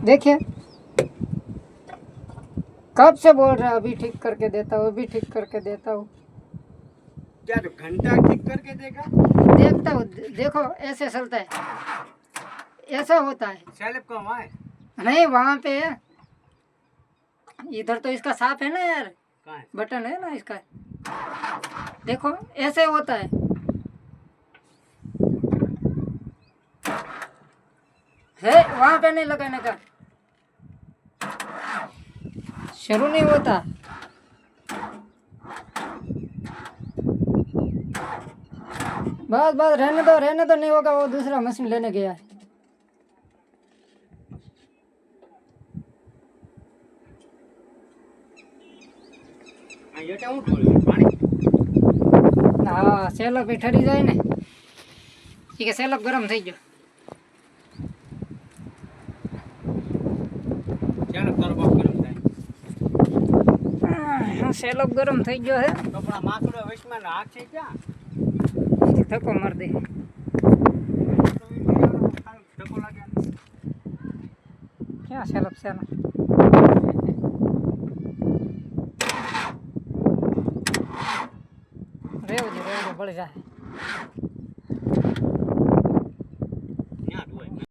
देखिए कब से बोल रहा है अभी ठीक करके देता हूँ, अभी ठीक करके देता हूँ। क्या तो घंटा ठीक करके देगा? देखता हूँ, देखो ऐसे चलता है, ऐसा होता है। सेल्फ कम है? नहीं वहाँ पे है, इधर तो इसका साफ है ना यार, कहाँ है? बटन है ना इसका, देखो ऐसे होता है वहाँ पे नहीं लगाने का, शुरू नहीं होता। बस बस रहने दो नहीं होगा, वो दूसरा मशीन लेने गया है। ये क्या हूँ ढोल पानी? हाँ सेलो पे ठरी जाए ने, ठीक है सेलो गरम થઈ ગયો। ચાલો તારો બાપ ગરમ થાય। હા સેલો ગરમ થઈ ગયો છે, કપડા માકડો વશમાં નાખ છે ક્યાં? ધક્કો માર દે। ધક્કો લાગે ક્યાં સેલો સેલો રેવ દે બળી જાય।